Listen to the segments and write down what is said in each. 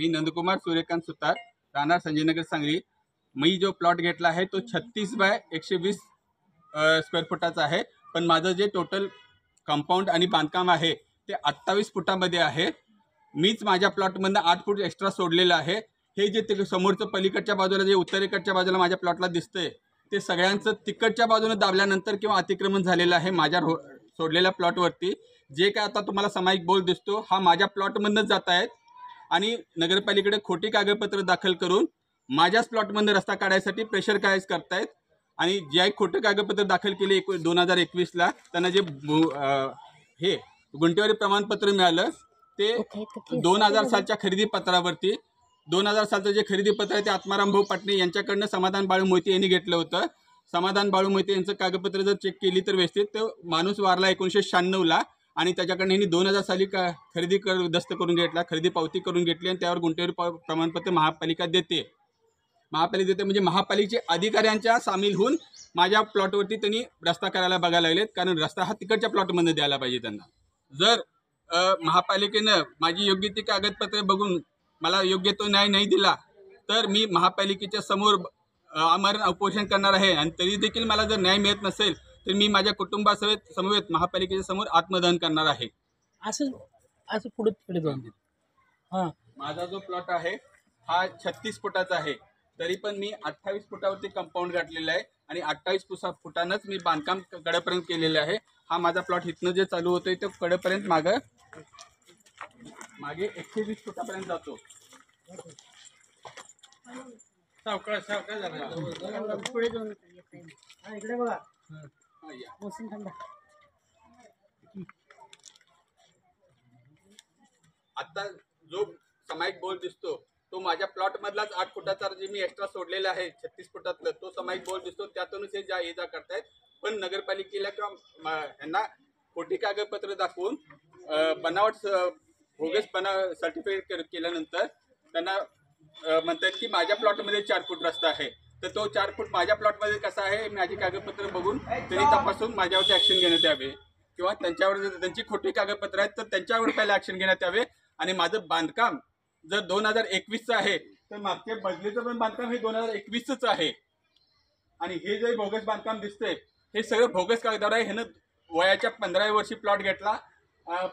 मी नंदकुमार सूर्यकांत सुतार, राहणार संजयनगर सांगली। मी जो प्लॉट घेतला आहे तो 36 बाय 120 स्क्वेअर फुटाचा आहे, पण माझं जे टोटल कंपाऊंड आणि बांधकाम आहे ते 28 फुटामध्ये आहे। मीच माझ्या प्लॉटमधनं 8 फूट एक्स्ट्रा सोडलेलं आहे। हे जे समोरचं पलीकडच्या बाजूला जे उत्तरेकडच्या बाजूला माझ्या प्लॉटला दिसतंय ते सगळ्यांचं तिकडच्या बाजूने दाबल्यानंतर किंवा अतिक्रमण झालेलं आहे माझ्या सोडलेल्या प्लॉटवरती। जे काय आता तुम्हाला सामायिक बोल दिसतो हा माझ्या प्लॉटमधनंच जात आहेत आणि नगरपालिकेकडे खोटी कागदपत्र दाखल करून माझ्याच प्लॉटमधनं रस्ता काढायसाठी प्रेशर कायच करतायत। आणि जे खोटे कागदपत्र दाखल केले 2021ला त्यांना जे हे गुंठेवारी प्रमाणपत्र मिळालं ते 2000 सालच्या खरेदी पत्रावरती 2000 सालचं जे खरेदी पत्र आहे ते आत्माराम भाऊ पाटणे यांच्याकडनं समाधान बाळू मोहिते यांनी घेतलं होतं। समाधान बाळू मोहिते यांचं कागदपत्र जर चेक केली तर व्यवस्थित तो माणूस वारला 1996ला आणि त्याच्याकडनं यांनी 2000 साली खरेदी दस्त करून घेतला, खरेदी पावती करून घेतली आणि त्यावर गुंठेवारी प्रमाणपत्र महापालिका देते। म्हणजे महापालिकेचे अधिकाऱ्यांच्या सामील होऊन माझ्या प्लॉटवरती त्यांनी रस्ता करायला बघायला लागलेत, कारण रस्ता हा तिकडच्या प्लॉटमध्ये द्यायला पाहिजे त्यांना। जर महापालिकेनं माझी योग्य ती कागदपत्रे बघून मला योग्य तो न्याय नाही दिला तर मी महापालिकेच्या समोर आमरण उपोषण करणार आहे। आणि तरी देखील मला जर न्याय मिळत नसेल तर मी माझ्या कुटुंबासहित समवेत महापालिकेच्या समोर आत्मदहन करणार आहे। असं पुढे तिकडे जाऊन हां, माझा जो प्लॉट आहे हा 36 फुटाचा आहे, तरी पण मी 28 फुटावरती कंपाऊंड गाठलेला आहे आणि 28 फुटानंच मी बांधकाम कडेपर्यंत केलेलं आहे। हा माझा प्लॉट इथनं जे चालू होतोय तो कडेपर्यंत मागे 120 फुटापर्यंत जातो। सावकाश पुढे जाऊन इकडे बघा मोसिन थांबा। आता जो सामायिक बोल दिसतो तो माझ्या प्लॉट मधलाच 8 फुटाचा जे मी एक्स्ट्रा सोडलेला आहे 36 फुटातलं तो सामायिक बोल दिसतो, त्यातूनच हे ये जा करतायत। पण नगरपालिकेला किंवा यांना खोटी कागदपत्र दाखवून बनावट बोगस सर्टिफिकेट केल्यानंतर त्यांना म्हणतात की माझ्या प्लॉटमध्ये 4 फूट रस्ता आहे, तर तो 4 फूट माझ्या प्लॉटमध्ये कसा आहे माझी कागदपत्र बघून त्यांनी तपासून माझ्यावरती ॲक्शन घेण्यात यावे किंवा त्यांच्यावर जर त्यांची खोटी कागदपत्र आहेत तर त्यांच्यावर पहिला ॲक्शन घेण्यात यावे। आणि माझं बांधकाम जर 2021चं आहे तर मागच्या बदलीचं पण बांधकाम हे 2021च आहे। आणि हे जे बोगस बांधकाम दिसतंय हे सगळं बोगस कागदावर आहे। ह्यानं वयाच्या 15व्या वर्षी प्लॉट घेतला,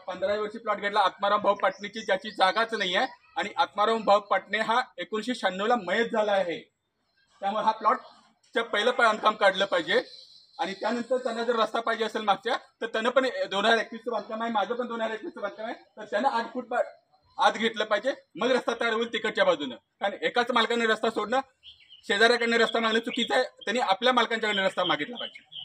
15व्या वर्षी प्लॉट घेतला आत्माराम भाऊ पाटणेची, ज्याची जागाच नाही आहे। आणि आत्माराम भाऊ पाटणे हा 1996ला मयत झाला आहे, त्यामुळे हा प्लॉटचं पहिलं बांधकाम काढलं पाहिजे। आणि त्यानंतर त्यांना जर रस्ता पाहिजे असेल मागच्या तर त्यानं पण 2021चं बांधकाम आहे, माझं पण 2021चं बांधकाम आहे, तर त्यानं 8 फूट आत घेतलं पाहिजे, मग रस्ता तयार होईल तिकडच्या बाजूनं। कारण एकाच मालकाने रस्ता सोडणं, शेजाऱ्याकडनं रस्ता मागणं चुकीचं आहे, त्यांनी आपल्या मालकांच्याकडनं रस्ता मागितला पाहिजे।